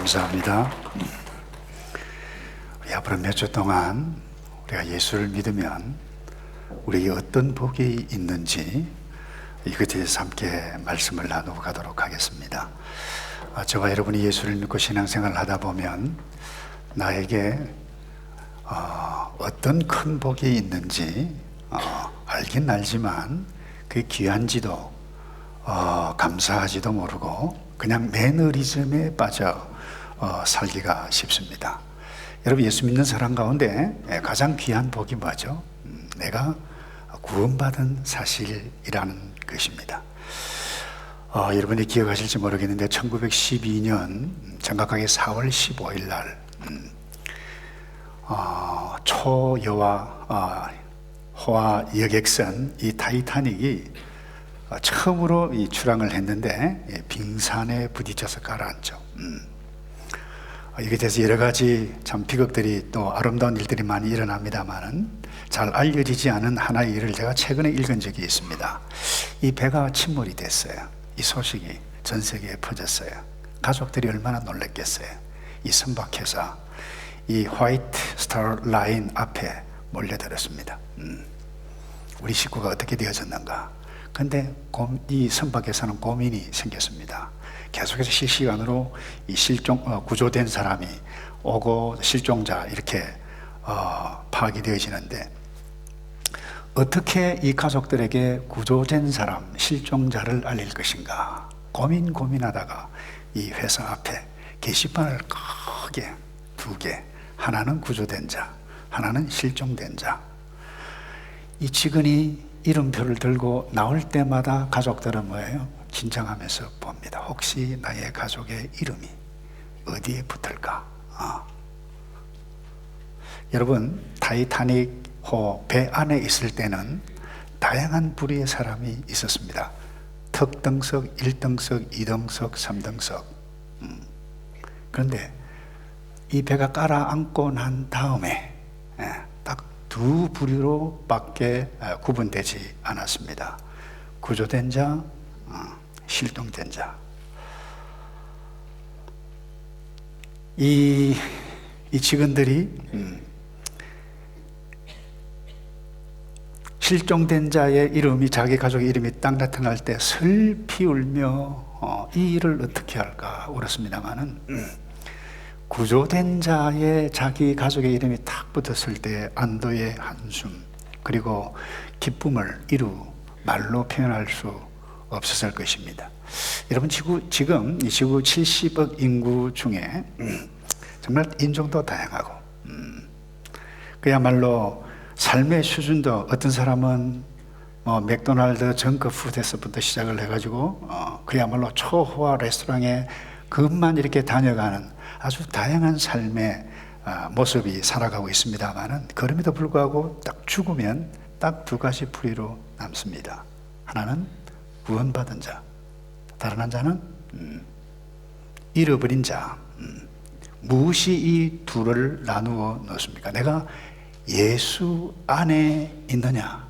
감사합니다. 우리 앞으로 몇 주 동안 우리가 예수를 믿으면 우리에게 어떤 복이 있는지 이것에 대해서 함께 말씀을 나누고 가도록 하겠습니다. 저와 여러분이 예수를 믿고 신앙생활을 하다 보면 나에게 어떤 큰 복이 있는지 알긴 알지만 그게 귀한지도 감사하지도 모르고 그냥 매너리즘에 빠져 살기가 쉽습니다. 여러분, 예수 믿는 사람 가운데 가장 귀한 복이 뭐죠? 내가 구원받은 사실이라는 것입니다. 여러분이 기억하실지 모르겠는데 1912년 정확하게 4월 15일 날 초여화 호화 여객선 이 타이타닉이 처음으로 이 출항을 했는데 빙산에 부딪혀서 가라앉죠. 이게 대해서 여러 가지 참 비극들이 또 아름다운 일들이 많이 일어납니다만은 잘 알려지지 않은 하나의 일을 제가 최근에 읽은 적이 있습니다. 이 배가 침몰이 됐어요. 이 소식이 전 세계에 퍼졌어요. 가족들이 얼마나 놀랐겠어요. 이 선박회사, 이 화이트 스타 라인 앞에 몰려들었습니다. 우리 식구가 어떻게 되어졌는가? 근데 이 선박에서는 고민이 생겼습니다. 계속해서 실시간으로 이 구조된 사람이 오고 실종자 이렇게 파악이 되어지는데 어떻게 이 가족들에게 구조된 사람, 실종자를 알릴 것인가 고민하다가 이 회사 앞에 게시판을 크게 두 개, 하나는 구조된 자, 하나는 실종된 자. 이 직원이 이름표를 들고 나올 때마다 가족들은 뭐예요? 긴장하면서 봅니다. 혹시 나의 가족의 이름이 어디에 붙을까? 여러분, 타이타닉호 배 안에 있을 때는 다양한 부류의 사람이 있었습니다. 특등석, 1등석, 2등석, 3등석. 그런데 이 배가 깔아앉고 난 다음에 딱 두 부류로 밖에 구분되지 않았습니다. 구조된 자, 실종된 자. 이 직원들이 실종된 자의 이름이 자기 가족의 이름이 딱 나타날 때 슬피 울며 이 일을 어떻게 할까 울었습니다마는 구조된 자의 자기 가족의 이름이 딱 붙었을 때 안도의 한숨 그리고 기쁨을 말로 표현할 수 없었을 것입니다. 여러분, 지금 이 지구 70억 인구 중에 정말 인종도 다양하고 그야말로 삶의 수준도 어떤 사람은 맥도날드 정크푸드에서부터 시작을 해가지고 그야말로 초호화 레스토랑에 그것만 이렇게 다녀가는 아주 다양한 삶의 모습이 살아가고 있습니다만은 그럼에도 불구하고 딱 죽으면 딱 두 가지 부류로 남습니다. 하나는 구원받은 자, 다른 한 자는 잃어버린 자. 무엇이 이 둘을 나누어 놓습니까? 내가 예수 안에 있느냐,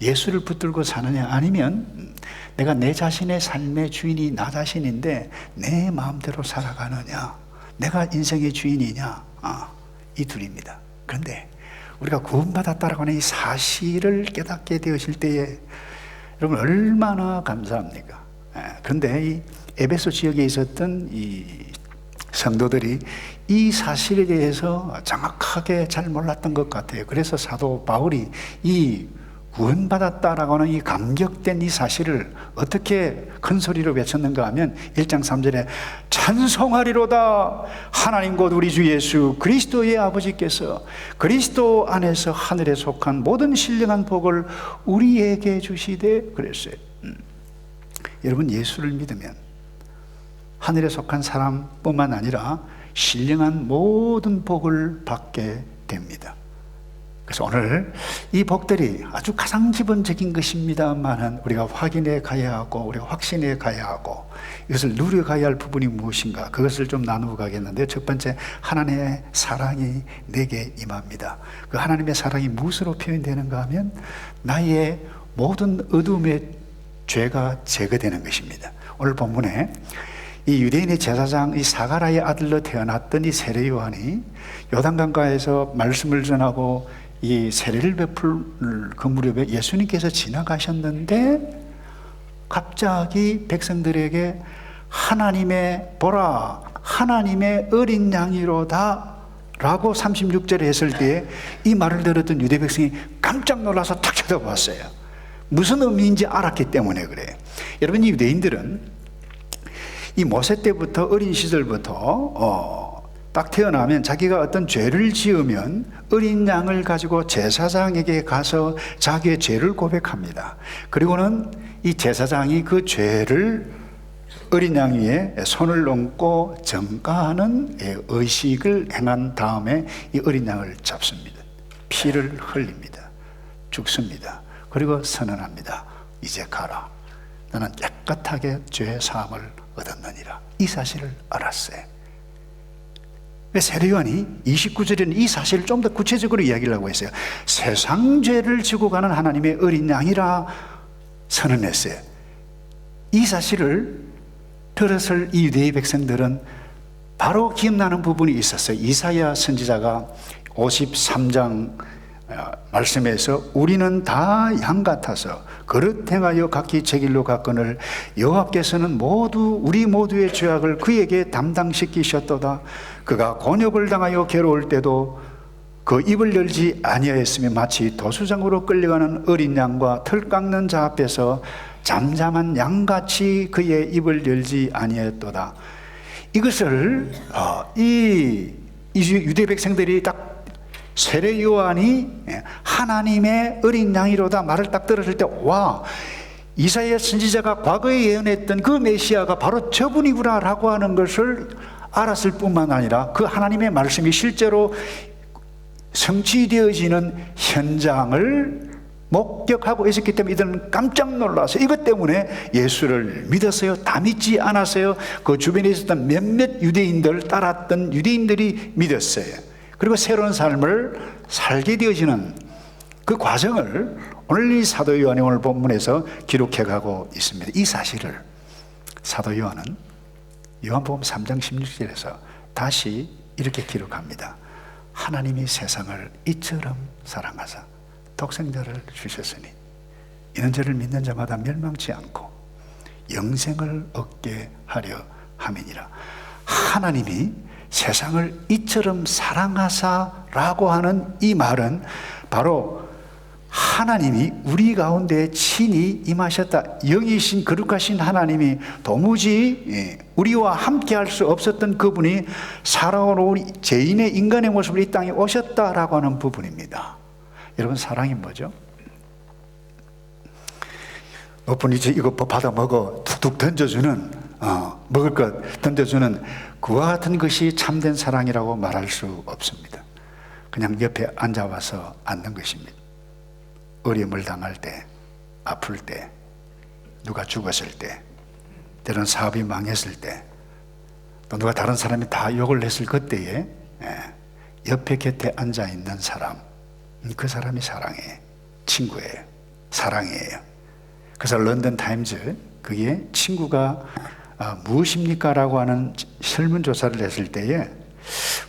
예수를 붙들고 사느냐, 아니면 내가 내 자신의 삶의 주인이 나 자신인데 내 마음대로 살아가느냐, 내가 인생의 주인이냐, 이 둘입니다. 그런데 우리가 구원받았다라고 하는 이 사실을 깨닫게 되어질 때에 여러분 얼마나 감사합니까? 그런데 이 에베소 지역에 있었던 이 성도들이 이 사실에 대해서 정확하게 잘 몰랐던 것 같아요. 그래서 사도 바울이 이 구원받았다라고 하는 이 감격된 이 사실을 어떻게 큰 소리로 외쳤는가 하면 1장 3절에 찬송하리로다 하나님 곧 우리 주 예수 그리스도의 아버지께서 그리스도 안에서 하늘에 속한 모든 신령한 복을 우리에게 주시되 그랬어요. 여러분, 예수를 믿으면 하늘에 속한 사람뿐만 아니라 신령한 모든 복을 받게 됩니다. 그래서 오늘 이 복들이 아주 가장 기본적인 것입니다만은 우리가 확인해 가야 하고 우리가 확신해 가야 하고 이것을 누려가야 할 부분이 무엇인가, 그것을 좀 나누어 가겠는데, 첫 번째, 하나님의 사랑이 내게 임합니다. 그 하나님의 사랑이 무엇으로 표현되는가 하면 나의 모든 어둠의 죄가 제거되는 것입니다. 오늘 본문에 이 유대인의 제사장 이 사가랴의 아들로 태어났던 이 세례 요한이 요단강가에서 말씀을 전하고 이 세례를 베풀 그 무렵에 예수님께서 지나가셨는데 갑자기 백성들에게 하나님의 보라 하나님의 어린 양이로다 라고 36절에 했을 때에 이 말을 들었던 유대 백성이 깜짝 놀라서 탁 쳐다봤어요. 무슨 의미인지 알았기 때문에 그래요. 여러분, 이 유대인들은 이 모세 때부터 어린 시절부터 딱 태어나면 자기가 어떤 죄를 지으면 어린 양을 가지고 제사장에게 가서 자기의 죄를 고백합니다. 그리고는 이 제사장이 그 죄를 어린 양 위에 손을 얹고 전가하는 의식을 행한 다음에 이 어린 양을 잡습니다. 피를 흘립니다. 죽습니다. 그리고 선언합니다. 이제 가라. 나는 깨끗하게 죄 사함을 얻었느니라. 이 사실을 알았어요. 세례요한이 29절에는 이 사실을 좀 더 구체적으로 이야기를 하고 있어요. 세상 죄를 지고 가는 하나님의 어린 양이라 선언했어요. 이 사실을 들었을 이 유대의 백성들은 바로 기억나는 부분이 있었어요. 이사야 선지자가 53장 말씀에서 우리는 다 양 같아서 그릇 행하여 각기 제 길로 갔거늘 여호와께서는 우리 모두의 죄악을 그에게 담당시키셨도다. 그가 곤욕을 당하여 괴로울 때도 그 입을 열지 아니하였으며 마치 도수장으로 끌려가는 어린 양과 털 깎는 자 앞에서 잠잠한 양같이 그의 입을 열지 아니하였도다. 이것을 이 유대 백성들이 딱 세례 요한이 하나님의 어린 양이로다 말을 딱 들었을 때, 와, 이사야 선지자가 과거에 예언했던 그 메시아가 바로 저분이구나 라고 하는 것을 알았을 뿐만 아니라 그 하나님의 말씀이 실제로 성취되어지는 현장을 목격하고 있었기 때문에 이들은 깜짝 놀라서 이것 때문에 예수를 믿었어요. 다 믿지 않았어요. 그 주변에 있었던 몇몇 유대인들 따랐던 유대인들이 믿었어요. 그리고 새로운 삶을 살게 되어지는 그 과정을 오늘 이 사도 요한이 오늘 본문에서 기록해가고 있습니다. 이 사실을 사도 요한은 요한복음 3장 16절에서 다시 이렇게 기록합니다. 하나님이 세상을 이처럼 사랑하사 독생자를 주셨으니 이는 저를 믿는 자마다 멸망치 않고 영생을 얻게 하려 함이니라. 하나님이 세상을 이처럼 사랑하사라고 하는 이 말은 바로 하나님이 우리 가운데 친히 임하셨다. 영이신 거룩하신 하나님이 도무지 우리와 함께 할 수 없었던 그분이 살아온 우리 죄인의 인간의 모습으로 이 땅에 오셨다라고 하는 부분입니다. 여러분, 사랑이 뭐죠? 높은 이제 이거 받아 먹어 툭툭 던져주는 먹을 것 던져주는 그와 같은 것이 참된 사랑이라고 말할 수 없습니다. 그냥 옆에 앉아와서 앉는 것입니다. 어려움을 당할 때, 아플 때, 누가 죽었을 때, 때로는 사업이 망했을 때, 또 누가 다른 사람이 다 욕을 했을 그때에 옆에 곁에 앉아있는 사람, 그 사람이 사랑이에요. 친구예요. 사랑이에요. 그래서 런던 타임즈 그게 친구가 무엇입니까? 라고 하는 설문조사를 했을 때에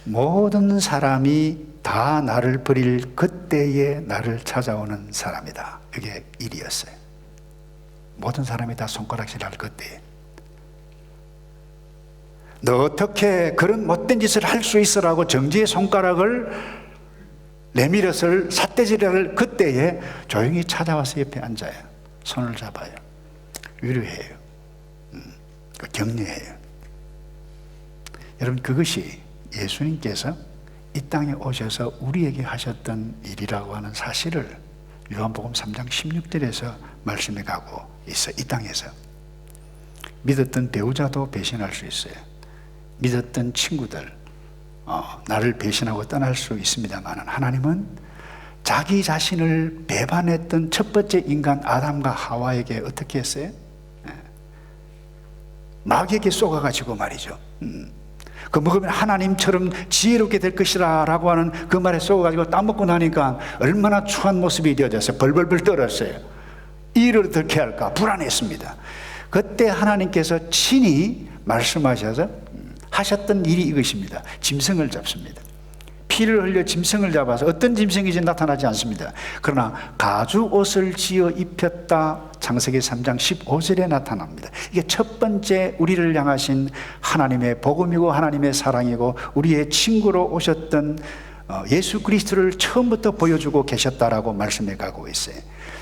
모든 사람이 다 나를 버릴 그때에 나를 찾아오는 사람이다. 이게 1위였어요. 모든 사람이 다 손가락질할 그때에. 너 어떻게 그런 못된 짓을 할 수 있어라고 정지의 손가락을 내밀었을 삿대질을 그때에 조용히 찾아와서 옆에 앉아요. 손을 잡아요. 위로해요. 격려해요. 여러분, 그것이 예수님께서 이 땅에 오셔서 우리에게 하셨던 일이라고 하는 사실을 요한복음 3장 16절에서 말씀해 가고 있어요. 이 땅에서 믿었던 배우자도 배신할 수 있어요. 믿었던 친구들 나를 배신하고 떠날 수 있습니다만 하나님은 자기 자신을 배반했던 첫 번째 인간 아담과 하와에게 어떻게 했어요? 마귀에게 쏘아가지고 말이죠. 그 먹으면 하나님처럼 지혜롭게 될 것이라 라고 하는 그 말에 쏘아가지고 따먹고 나니까 얼마나 추한 모습이 되어졌어요. 벌벌벌 떨었어요. 이를 어떻게 할까 불안했습니다. 그때 하나님께서 친히 말씀하셔서 하셨던 일이 이것입니다. 짐승을 잡습니다. 피를 흘려 짐승을 잡아서 어떤 짐승인지 나타나지 않습니다. 그러나 가죽 옷을 지어 입혔다. 창세기 3장 15절에 나타납니다. 이게 첫 번째 우리를 향하신 하나님의 복음이고 하나님의 사랑이고 우리의 친구로 오셨던 예수 그리스도를 처음부터 보여주고 계셨다라고 말씀해 가고 있어요.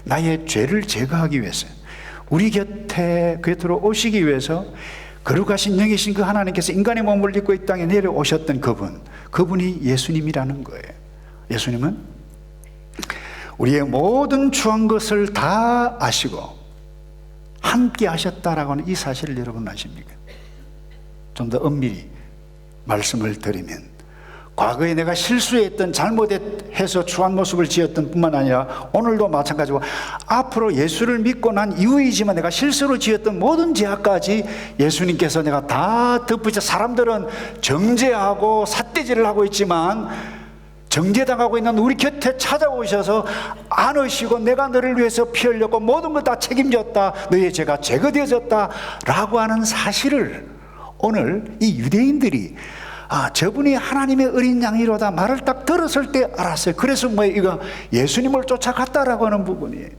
나의 죄를 제거하기 위해서 우리 곁으로 오시기 위해서 거룩하신 영이신 그 하나님께서 인간의 몸을 입고 이 땅에 내려오셨던 그분이 예수님이라는 거예요. 예수님은 우리의 모든 추한 것을 다 아시고 함께 하셨다라고 하는 이 사실을 여러분 아십니까? 좀 더 엄밀히 말씀을 드리면 과거에 내가 실수했던 잘못해서 추한 모습을 지었던 뿐만 아니라 오늘도 마찬가지고 앞으로 예수를 믿고 난 이후이지만 내가 실수로 지었던 모든 죄악까지 예수님께서 내가 다 덮으셔. 사람들은 정죄하고 삿대질을 하고 있지만 정죄당하고 있는 우리 곁에 찾아오셔서 안으시고 내가 너를 위해서 피 흘렸고 모든 것 다 책임졌다. 너의 죄가 제거되어졌다 라고 하는 사실을 오늘 이 유대인들이 저분이 하나님의 어린 양이로다 말을 딱 들었을 때 알았어요. 그래서 이거 예수님을 쫓아갔다라고 하는 부분이에요.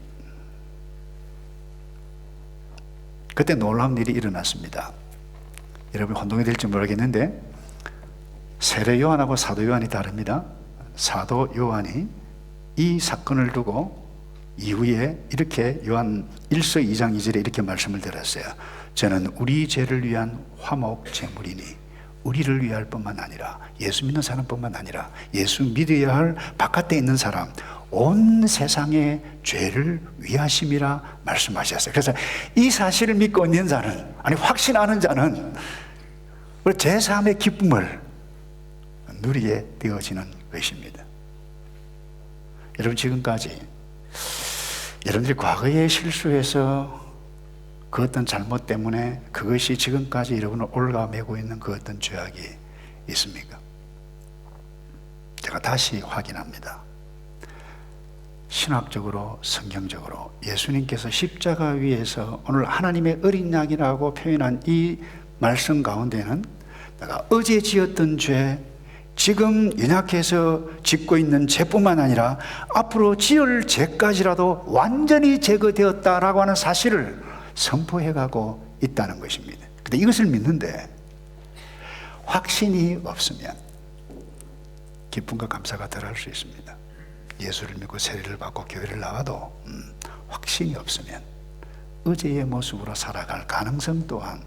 그때 놀라운 일이 일어났습니다. 여러분 혼동이 될지 모르겠는데 세례 요한하고 사도 요한이 다릅니다. 사도 요한이 이 사건을 두고 이후에 이렇게 요한 1서 2장 2절에 이렇게 말씀을 드렸어요. 저는 우리 죄를 위한 화목 제물이니 우리를 위할 뿐만 아니라 예수 믿는 사람뿐만 아니라 예수 믿어야 할 바깥에 있는 사람 온 세상의 죄를 위하심이라 말씀하셨어요. 그래서 이 사실을 믿고 있는 자는 확신하는 자는 제3의 기쁨을 누리게 되어지는 것입니다. 여러분 지금까지 여러분들이 과거에 실수해서 그 어떤 잘못 때문에 그것이 지금까지 여러분을 올가매고 있는 그 어떤 죄악이 있습니까? 제가 다시 확인합니다. 신학적으로 성경적으로 예수님께서 십자가 위에서 오늘 하나님의 어린 양이라고 표현한 이 말씀 가운데는 내가 어제 지었던 죄 지금 연약해서 짓고 있는 죄뿐만 아니라 앞으로 지을 죄까지라도 완전히 제거되었다라고 하는 사실을 선포해가고 있다는 것입니다. 근데 이것을 믿는데 확신이 없으면 기쁨과 감사가 덜할 수 있습니다. 예수를 믿고 세례를 받고 교회를 나와도 확신이 없으면 어제의 모습으로 살아갈 가능성 또한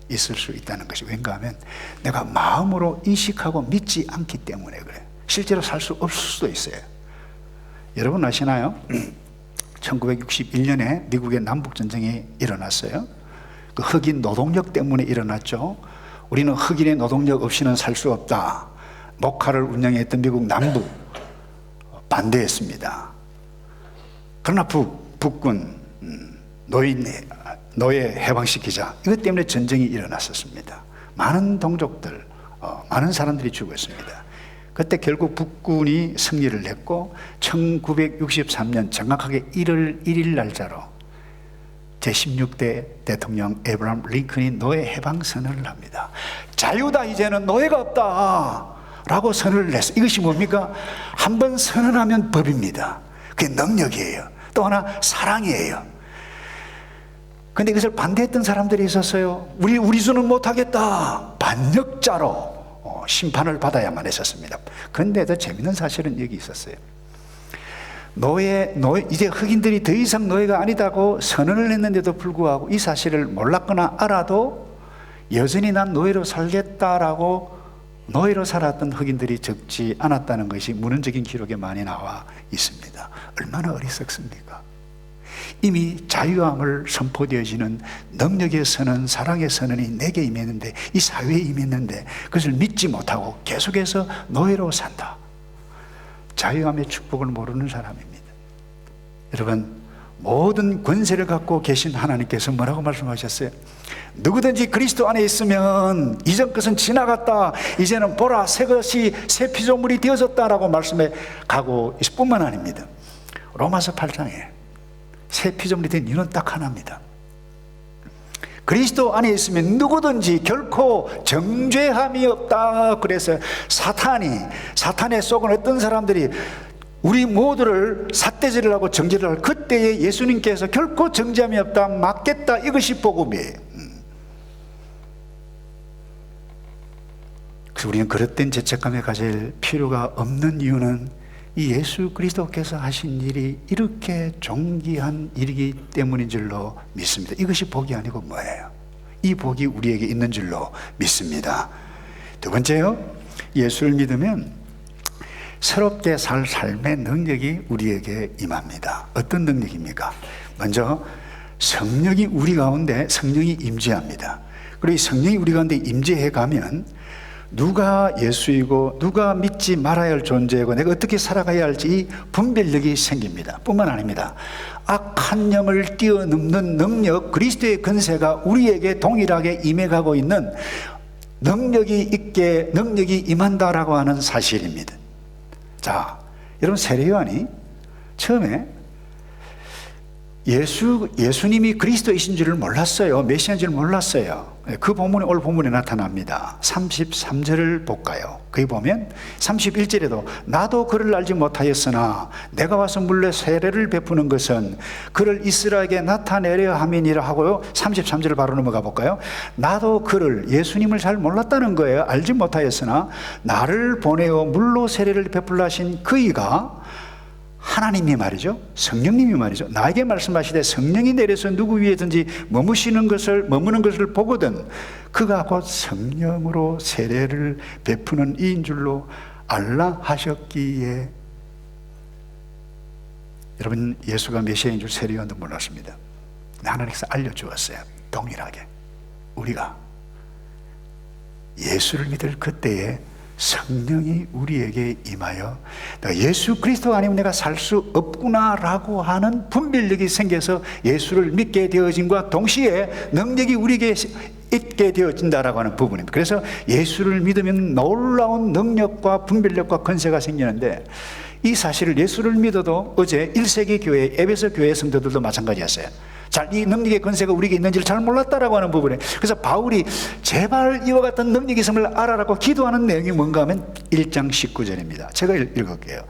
있을 수 있다는 것이 왠가 하면 내가 마음으로 인식하고 믿지 않기 때문에 그래요. 실제로 살 수 없을 수도 있어요. 여러분 아시나요? 1961년에 미국의 남북전쟁이 일어났어요. 그 흑인 노동력 때문에 일어났죠. 우리는 흑인의 노동력 없이는 살 수 없다. 목화를 운영했던 미국 남부 반대했습니다. 그러나 북군 노예 해방시키자 이것 때문에 전쟁이 일어났었습니다. 많은 동족들 많은 사람들이 죽었습니다. 그때 결국 북군이 승리를 했고 1963년 정확하게 1월 1일 날짜로 제16대 대통령 에브라함 링컨이 노예 해방 선언을 합니다. 자유다, 이제는 노예가 없다 라고 선언을 했어요. 이것이 뭡니까? 한번 선언하면 법입니다. 그게 능력이에요. 또 하나 사랑이에요. 근데 이것을 반대했던 사람들이 있었어요. 우리 수는 못하겠다. 반역자로 심판을 받아야만 했었습니다. 그런데 더 재밌는 사실은 여기 있었어요. 노예, 이제 흑인들이 더 이상 노예가 아니다고 선언을 했는데도 불구하고 이 사실을 몰랐거나 알아도 여전히 난 노예로 살겠다라고 노예로 살았던 흑인들이 적지 않았다는 것이 문헌적인 기록에 많이 나와 있습니다. 얼마나 어리석습니까? 이미 자유함을 선포되어지는 능력의 선언, 사랑의 선언이 내게 임했는데, 이 사회에 임했는데 그것을 믿지 못하고 계속해서 노예로 산다. 자유함의 축복을 모르는 사람입니다. 여러분, 모든 권세를 갖고 계신 하나님께서 뭐라고 말씀하셨어요? 누구든지 그리스도 안에 있으면 이전 것은 지나갔다, 이제는 보라 새 것이 새 피조물이 되어졌다라고 말씀해 가고 있을 뿐만 아닙니다. 로마서 8장에 새 피조물이 된 이유는 딱 하나입니다. 그리스도 안에 있으면 누구든지 결코 정죄함이 없다. 그래서 사탄에 속은 어떤 사람들이 우리 모두를 삿대질을 하고 정죄를 할 그때에 예수님께서 결코 정죄함이 없다, 맞겠다, 이것이 복음이에요. 그래서 우리는 그릇된 죄책감에 가질 필요가 없는 이유는 이 예수 그리스도께서 하신 일이 이렇게 존귀한 일이기 때문인 줄로 믿습니다. 이것이 복이 아니고 뭐예요? 이 복이 우리에게 있는 줄로 믿습니다. 두 번째요, 예수를 믿으면 새롭게 살 삶의 능력이 우리에게 임합니다. 어떤 능력입니까? 먼저 성령이 우리 가운데 성령이 임재합니다. 그리고 이 성령이 우리 가운데 임재해 가면 누가 예수이고 누가 믿지 말아야 할 존재이고 내가 어떻게 살아가야 할지 이 분별력이 생깁니다. 뿐만 아닙니다. 악한 영을 뛰어넘는 능력, 그리스도의 권세가 우리에게 동일하게 임해가고 있는 능력이 임한다라고 하는 사실입니다. 자, 여러분, 세례 요한이 처음에 예수님이 그리스도이신 줄을 몰랐어요. 메시아인 줄 몰랐어요. 그 본문이 오늘 본문에 나타납니다. 33절을 볼까요? 거기 보면 31절에도 나도 그를 알지 못하였으나 내가 와서 물레 세례를 베푸는 것은 그를 이스라엘에게 나타내려 함이니라 하고요. 33절을 바로 넘어가 볼까요? 나도 그를, 예수님을 잘 몰랐다는 거예요. 알지 못하였으나 나를 보내어 물로 세례를 베풀라 하신 그이가 하나님이 말이죠, 성령님이 말이죠, 나에게 말씀하시되 성령이 내려서 누구 위에든지 머무는 것을 보거든 그가 곧 성령으로 세례를 베푸는 이인 줄로 알라 하셨기에. 여러분, 예수가 메시아인 줄 세례 요한도 몰랐습니다. 하나님께서 알려주었어요. 동일하게 우리가 예수를 믿을 그때에 성령이 우리에게 임하여 예수 그리스도가 아니면 내가 살 수 없구나라고 하는 분별력이 생겨서 예수를 믿게 되어짐과 동시에 능력이 우리에게 있게 되어진다라고 하는 부분입니다. 그래서 예수를 믿으면 놀라운 능력과 분별력과 권세가 생기는데, 이 사실을 예수를 믿어도 어제 1세기 교회 에베소 교회 성도들도 마찬가지였어요. 이 능력의 권세가 우리에게 있는지를 잘 몰랐다라고 하는 부분에, 그래서 바울이 제발 이와 같은 능력이 있음을 알아라고 기도하는 내용이 뭔가 하면 1장 19절입니다. 제가 읽을게요.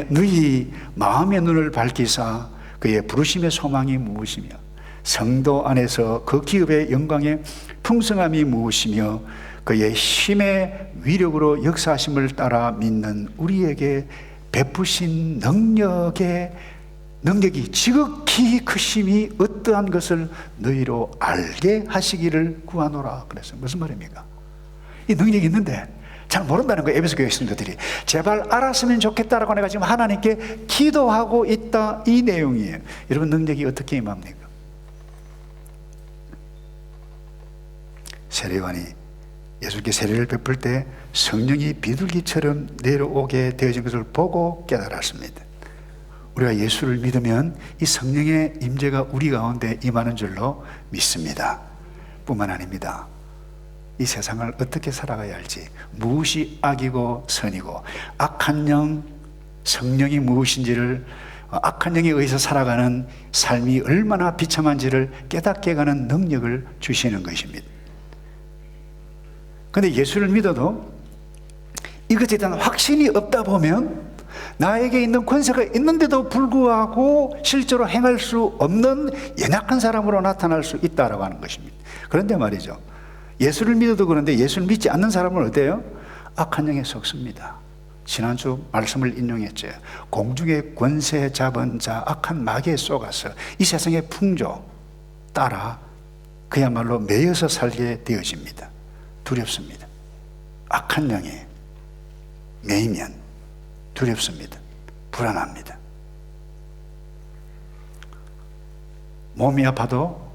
너희 마음의 눈을 밝히사 그의 부르심의 소망이 무엇이며 성도 안에서 그 기업의 영광의 풍성함이 무엇이며 그의 힘의 위력으로 역사하심을 따라 믿는 우리에게 베푸신 능력이 지극히 크심이 어떠한 것을 너희로 알게 하시기를 구하노라. 그래서 무슨 말입니까? 이 능력이 있는데 잘 모른다는 거예요. 에베소 교회 성도들이 제발 알았으면 좋겠다라고 내가 지금 하나님께 기도하고 있다, 이 내용이에요. 여러분, 능력이 어떻게 임합니까? 세례요한이 예수께 세례를 베풀 때 성령이 비둘기처럼 내려오게 되어진 것을 보고 깨달았습니다. 우리가 예수를 믿으면 이 성령의 임재가 우리 가운데 임하는 줄로 믿습니다. 뿐만 아닙니다. 이 세상을 어떻게 살아가야 할지, 무엇이 악이고 선이고 악한 영, 성령이 무엇인지를, 악한 영에 의해서 살아가는 삶이 얼마나 비참한지를 깨닫게 가는 능력을 주시는 것입니다. 그런데 예수를 믿어도 이것에 대한 확신이 없다 보면 나에게 있는 권세가 있는데도 불구하고 실제로 행할 수 없는 연약한 사람으로 나타날 수 있다라고 하는 것입니다. 그런데 말이죠, 예수를 믿어도 그런데 예수를 믿지 않는 사람은 어때요? 악한 영에 속습니다. 지난주 말씀을 인용했죠. 공중의 권세 잡은 자 악한 마귀에 속아서 이 세상의 풍조 따라 그야말로 매여서 살게 되어집니다. 두렵습니다. 악한 영에 매이면 두렵습니다. 불안합니다. 몸이 아파도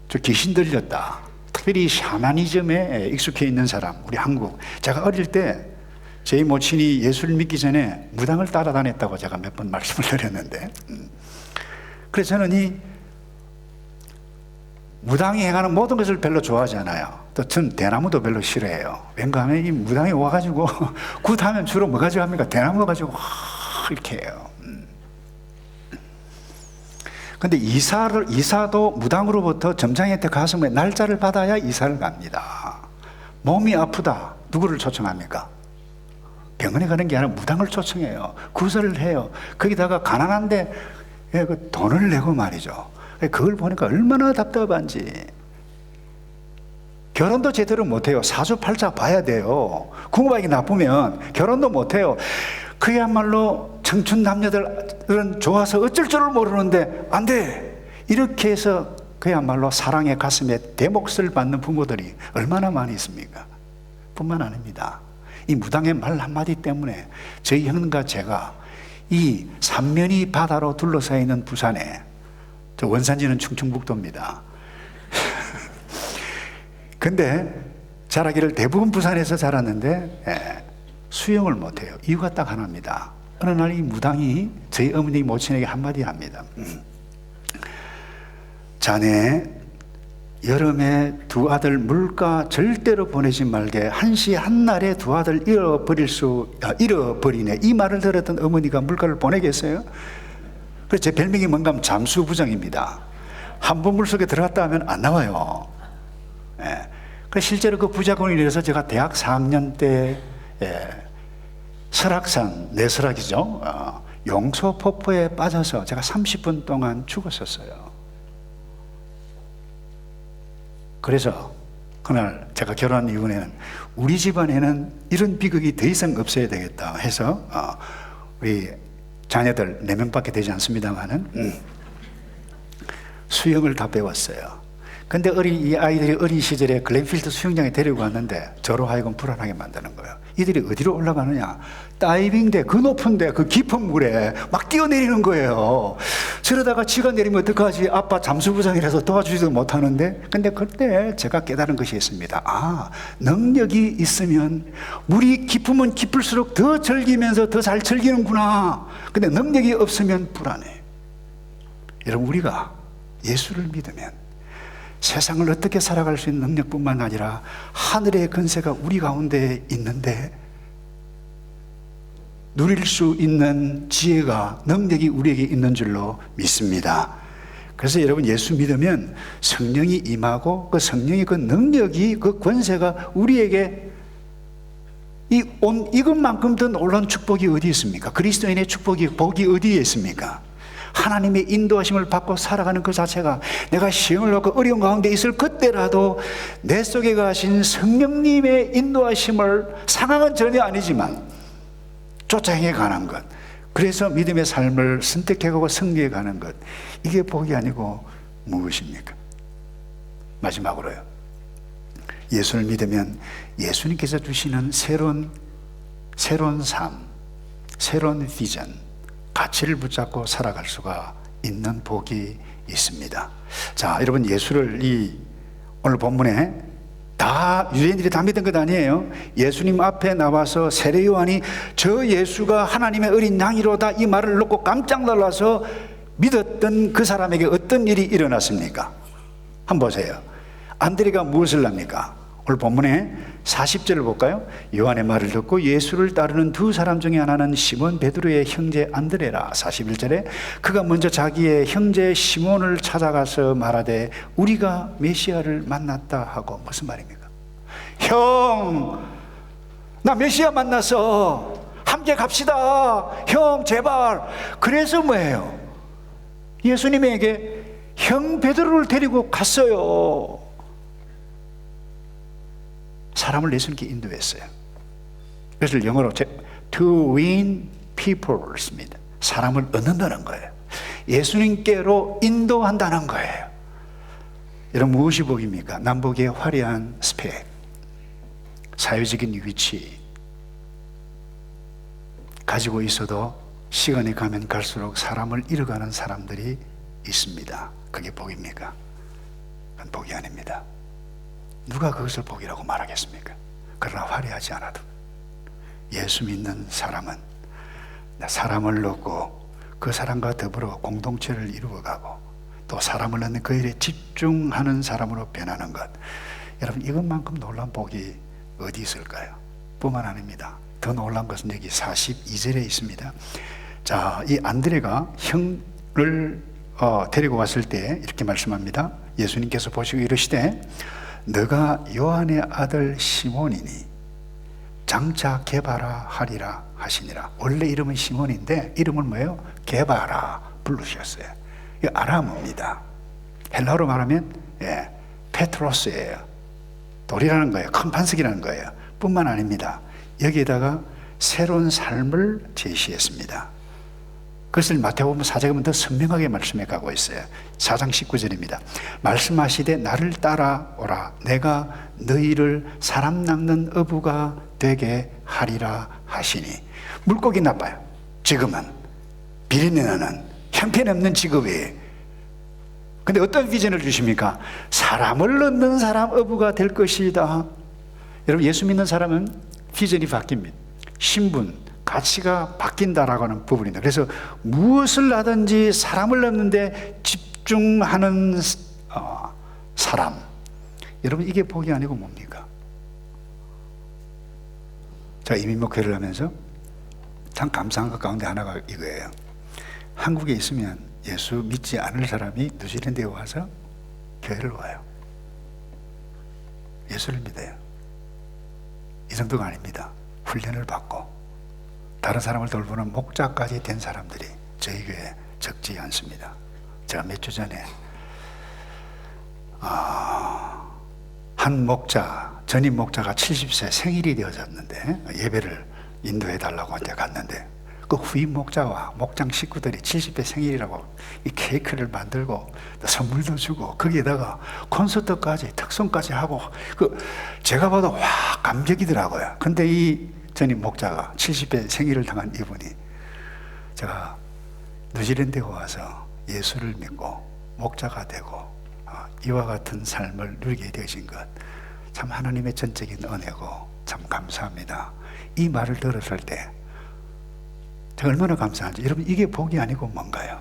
저 귀신 들렸다. 특별히 샤머니즘에 익숙해 있는 사람, 우리 한국. 제가 어릴 때 저희 모친이 예수를 믿기 전에 무당을 따라다녔다고 제가 몇 번 말씀을 드렸는데, 그래서 저는 이 무당이 행하는 모든 것을 별로 좋아하지 않아요. 또 전 대나무도 별로 싫어해요. 왠가 하면 이 무당이 와가지고 굿하면 주로 뭐 가지고 합니까? 대나무 가지고 이렇게 해요. 근데 이사도 무당으로부터 점장한테 가서 날짜를 받아야 이사를 갑니다. 몸이 아프다. 누구를 초청합니까? 병원에 가는 게 아니라 무당을 초청해요. 구설을 해요. 거기다가 가난한데 그 돈을 내고 말이죠. 그걸 보니까 얼마나 답답한지. 결혼도 제대로 못해요. 사주팔자 봐야 돼요. 궁합이 나쁘면 결혼도 못해요. 그야말로 청춘 남녀들은 좋아서 어쩔 줄을 모르는데 안 돼. 이렇게 해서 그야말로 사랑의 가슴에 대몫을 받는 부모들이 얼마나 많이 있습니까? 뿐만 아닙니다. 이 무당의 말 한마디 때문에 저희 형과 제가 이 삼면이 바다로 둘러싸여 있는 부산에, 저 원산지는 충청북도입니다. 근데 자라기를 대부분 부산에서 자랐는데 수영을 못해요. 이유가 딱 하나입니다. 어느 날 이 무당이 저희 어머니 모친에게 한마디 합니다. 자네 여름에 두 아들 물가 절대로 보내지 말게. 한시 한날에 두 아들 잃어버리네. 이 말을 들었던 어머니가 물가를 보내겠어요? 그래서 제 별명이 뭔가 하면 잠수부장입니다. 한 번 물속에 들어갔다 하면 안 나와요. 실제로 그 부작용이 일어서 제가 대학 4학년 때 설악산, 내설악이죠. 용소폭포에 빠져서 제가 30분 동안 죽었었어요. 그래서 그날 제가 결혼한 이후에는 우리 집안에는 이런 비극이 더 이상 없어야 되겠다 해서 우리 자녀들 4명밖에 되지 않습니다만은 수영을 다 배웠어요. 근데 이 아이들이 어린 시절에 글렌필드 수영장에 데리고 갔는데 저로 하여금 불안하게 만드는 거예요. 이들이 어디로 올라가느냐? 다이빙대, 그 높은데, 그 깊은 물에 막 뛰어내리는 거예요. 저러다가 지가 내리면 어떡하지? 아빠 잠수부장이라서 도와주지도 못하는데. 근데 그때 제가 깨달은 것이 있습니다. 능력이 있으면 물이 깊으면 깊을수록 더 즐기면서 더 잘 즐기는구나. 근데 능력이 없으면 불안해. 여러분, 우리가 예수를 믿으면 세상을 어떻게 살아갈 수 있는 능력뿐만 아니라 하늘의 권세가 우리 가운데 있는데 누릴 수 있는 지혜가, 능력이 우리에게 있는 줄로 믿습니다. 그래서 여러분, 예수 믿으면 성령이 임하고 그 성령의 그 능력이, 그 권세가 우리에게 이것만큼 더 놀라운 축복이 어디 있습니까? 그리스도인의 복이 어디에 있습니까? 하나님의 인도하심을 받고 살아가는 그 자체가, 내가 시험을 받고 어려운 가운데 있을 그때라도 내 속에 가신 성령님의 인도하심을, 상황은 전혀 아니지만 쫓아행해 가는 것, 그래서 믿음의 삶을 선택해가고 승리해 가는 것, 이게 복이 아니고 무엇입니까? 마지막으로요, 예수를 믿으면 예수님께서 주시는 새로운 삶, 새로운 비전, 가치를 붙잡고 살아갈 수가 있는 복이 있습니다. 자, 여러분, 예수를 오늘 본문에 다 유대인들이 다 믿은 것 아니에요. 예수님 앞에 나와서 세례 요한이 저 예수가 하나님의 어린 양이로다 이 말을 듣고 깜짝 놀라서 믿었던 그 사람에게 어떤 일이 일어났습니까? 한번 보세요. 안드레가 무엇을 합니까? 오늘 본문에 40절을 볼까요? 요한의 말을 듣고 예수를 따르는 두 사람 중에 하나는 시몬 베드로의 형제 안드레라. 41절에 그가 먼저 자기의 형제 시몬을 찾아가서 말하되 우리가 메시아를 만났다 하고. 무슨 말입니까? 형, 나 메시아 만났어. 함께 갑시다. 형, 제발. 그래서 뭐예요? 예수님에게 형 베드로를 데리고 갔어요. 사람을 예수님께 인도했어요. 그래서 영어로 to win people입니다. 사람을 얻는다는 거예요. 예수님께로 인도한다는 거예요. 여러분, 무엇이 복입니까? 남북의 화려한 스펙, 사회적인 위치 가지고 있어도 시간이 가면 갈수록 사람을 잃어가는 사람들이 있습니다. 그게 복입니까? 그건 복이 아닙니다. 누가 그것을 복이라고 말하겠습니까? 그러나 화려하지 않아도 예수 믿는 사람은 사람을 얻고 그 사람과 더불어 공동체를 이루어가고 또 사람을 얻는 그 일에 집중하는 사람으로 변하는 것, 여러분, 이것만큼 놀라운 복이 어디 있을까요? 뿐만 아닙니다. 더 놀라운 것은 여기 42절에 있습니다. 자, 이 안드레가 형을 데리고 왔을 때 이렇게 말씀합니다. 예수님께서 보시고 이르시되 너가 요한의 아들 시몬이니 장차 게바라 하리라 하시니라. 원래 이름은 시몬인데 이름을 뭐예요? 게바라 부르셨어요. 이 아람어입니다. 헬라어로 말하면 페트로스예요. 돌이라는 거예요. 큰 반석이라는 거예요. 뿐만 아닙니다. 여기에다가 새로운 삶을 제시했습니다. 그것을 마태복음 4장은 더 선명하게 말씀해 가고 있어요. 4장 19절입니다. 말씀하시되 나를 따라오라. 내가 너희를 사람 낚는 어부가 되게 하리라 하시니. 물고기 나빠요. 지금은 비린내 나는 형편없는 직업이에요. 근데 어떤 비전을 주십니까? 사람을 얻는 사람 어부가 될 것이다. 여러분, 예수 믿는 사람은 비전이 바뀝니다. 신분, 가치가 바뀐다라고 하는 부분입니다. 그래서 무엇을 하든지 사람을 얻는데 집중하는 사람. 여러분, 이게 복이 아니고 뭡니까? 제가 이민목회를 하면서 참 감사한 것 가운데 하나가 이거예요. 한국에 있으면 예수 믿지 않을 사람이 뉴질랜드에 와서 교회를 와요. 예수를 믿어요. 이 정도가 아닙니다. 훈련을 받고 다른 사람을 돌보는 목자까지 된 사람들이 저희 교회에 적지 않습니다. 제가 몇 주 전에 한 목자, 전임 목자가 70세 생일이 되어졌는데 예배를 인도해 달라고 이제 갔는데 그 후임 목자와 목장 식구들이 70세 생일이라고 이 케이크를 만들고 선물도 주고 거기에다가 콘서트까지 특송까지 하고 제가 봐도 와 감격이더라고요. 근데 이 전임 목자가 70세 생일을 당한 이분이 제가 뉴질랜드에 와서 예수를 믿고 목자가 되고 이와 같은 삶을 누리게 되신 것 참 하나님의 전적인 은혜고 참 감사합니다. 이 말을 들었을 때 제가 얼마나 감사한지. 여러분, 이게 복이 아니고 뭔가요?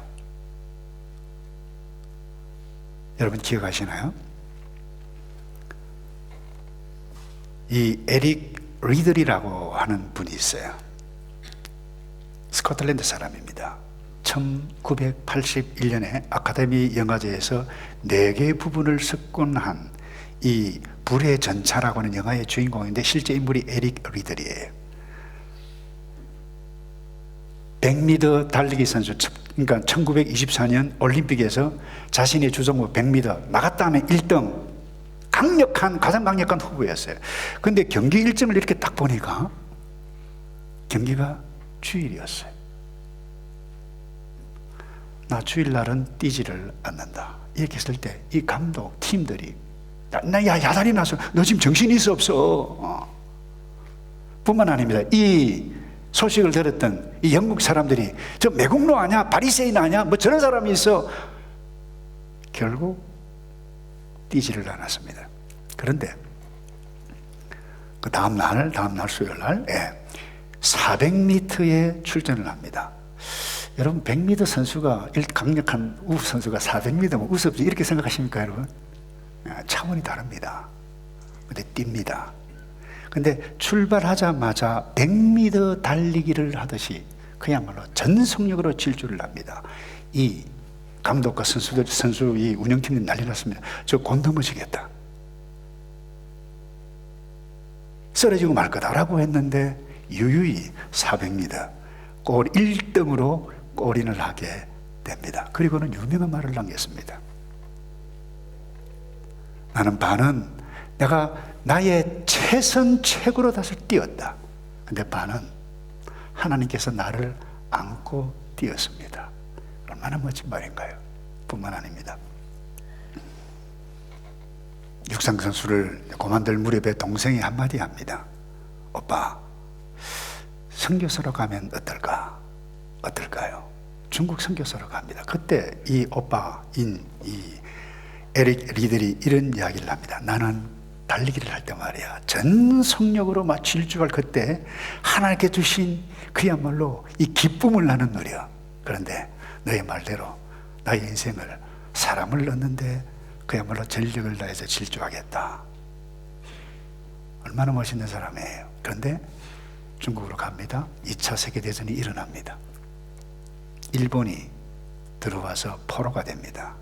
여러분 기억하시나요? 이 에릭 리들이라고 하는 분이 있어요. 스코틀랜드 사람입니다. 1981년에 아카데미 영화제에서 4개의 부분을 석권한 이 불의 전차라고 하는 영화의 주인공인데 실제 인물이 에릭 리들이에요. 100m 달리기 선수, 그러니까 1924년 올림픽에서 자신의 주종목 100m 나갔다 하면 1등, 가장 강력한 후보였어요. 근데 경기 일정을 이렇게 딱 보니까 경기가 주일이었어요. 나 주일날은 뛰지를 않는다. 이렇게 했을 때 이 감독 팀들이 야단이 나서 너 지금 정신이 있어 없어. 뿐만 아닙니다. 이 소식을 들었던 이 영국 사람들이 저 매국노 아냐, 바리새인 아냐, 뭐 저런 사람이 있어. 결국 뛰지를 않았습니다. 그런데 그 다음날 수요일날 400m에 출전을 합니다. 여러분, 100m 선수가, 강력한 우프 선수가 400m면 우습지 이렇게 생각하십니까, 여러분? 차원이 다릅니다. 근데 뜁니다. 근데 출발하자마자 100m 달리기를 하듯이 그야말로 전속력으로 질주를 합니다. 이 감독과 선수 이 운영팀이 난리 났습니다. 저 곧 넘어지겠다. 쓰러지고 말 거다라고 했는데 유유히 400m 골 1등으로 골인을 하게 됩니다. 그리고는 유명한 말을 남겼습니다. 나는 반은 내가 나의 최선 최고로 다시 뛰었다. 근데 반은 하나님께서 나를 안고 뛰었습니다. 얼마나 멋진 말인가요? 뿐만 아닙니다. 육상 선수를 그만둘 무렵에 동생이 한마디 합니다. 오빠, 선교사로 가면 어떨까요? 중국 선교사로 갑니다. 그때 이 오빠인 이 에릭 리들이 이런 이야기를 합니다. 나는 달리기를 할 때 말이야, 전속력으로 막 질주할 그때 하나님께 주신 그야말로 이 기쁨을 나는 누려. 그런데 너의 말대로 나의 인생을 사람을 넣는데 그야말로 전력을 다해서 질주하겠다. 얼마나 멋있는 사람이에요. 그런데 중국으로 갑니다. 2차 세계대전이 일어납니다. 일본이 들어와서 포로가 됩니다.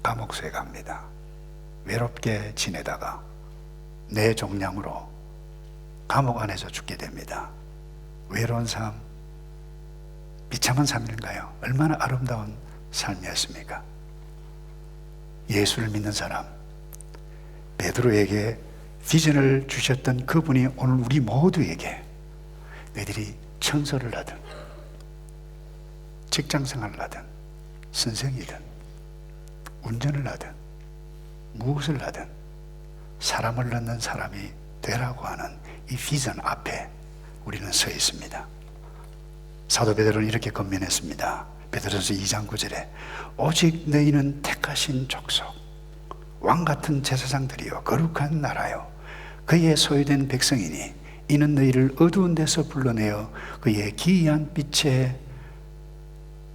감옥소에 갑니다. 외롭게 지내다가 내 종량으로 감옥 안에서 죽게 됩니다. 외로운 삶, 비참한 삶인가요? 얼마나 아름다운 삶이었습니까? 예수를 믿는 사람, 베드로에게 비전을 주셨던 그분이 오늘 우리 모두에게 너희들이 청소를 하든 직장생활을 하든 선생이든 운전을 하든 무엇을 하든 사람을 낳는 사람이 되라고 하는 이 비전 앞에 우리는 서 있습니다. 사도 베드로는 이렇게 권면했습니다. 베드로전서 2장 9절에 오직 너희는 택하신 족속, 왕같은 제사장들이요 거룩한 나라요 그의 소유된 백성이니 이는 너희를 어두운 데서 불러내어 그의 기이한 빛에,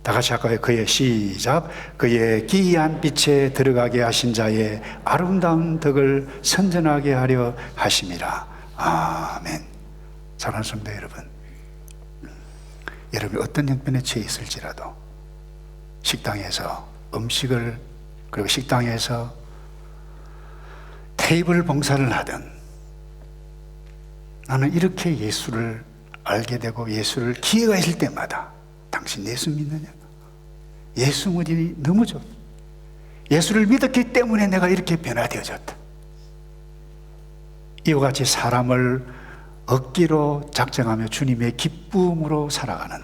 다 같이 할까요? 그의 시작, 그의 기이한 빛에 들어가게 하신 자의 아름다운 덕을 선전하게 하려 하심이라. 아멘. 사랑하는 성도 여러분, 여러분이 어떤 형편에 처해 있을지라도 식당에서 음식을, 그리고 식당에서 테이블 봉사를 하든 나는 이렇게 예수를 알게 되고 예수를 기회가 있을 때마다 당신 예수 믿느냐? 예수 믿으니 너무 좋다. 예수를 믿었기 때문에 내가 이렇게 변화되어졌다. 이와 같이 사람을 얻기로 작정하며 주님의 기쁨으로 살아가는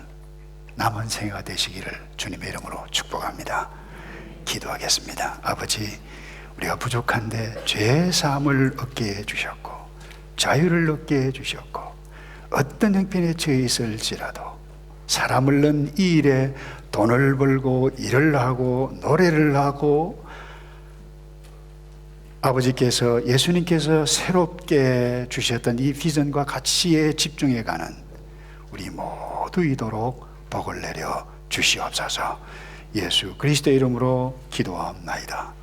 남은 생애가 되시기를 주님의 이름으로 축복합니다. 기도하겠습니다. 아버지, 우리가 부족한데 죄 사함을 얻게 해주셨고 자유를 얻게 해주셨고 어떤 형편에 처해 있을지라도 사람을 넣은 이 일에 돈을 벌고 일을 하고 노래를 하고 아버지께서, 예수님께서 새롭게 주셨던 이 비전과 가치에 집중해가는 우리 모두이도록 복을 내려 주시옵소서. 예수 그리스도의 이름으로 기도하옵나이다.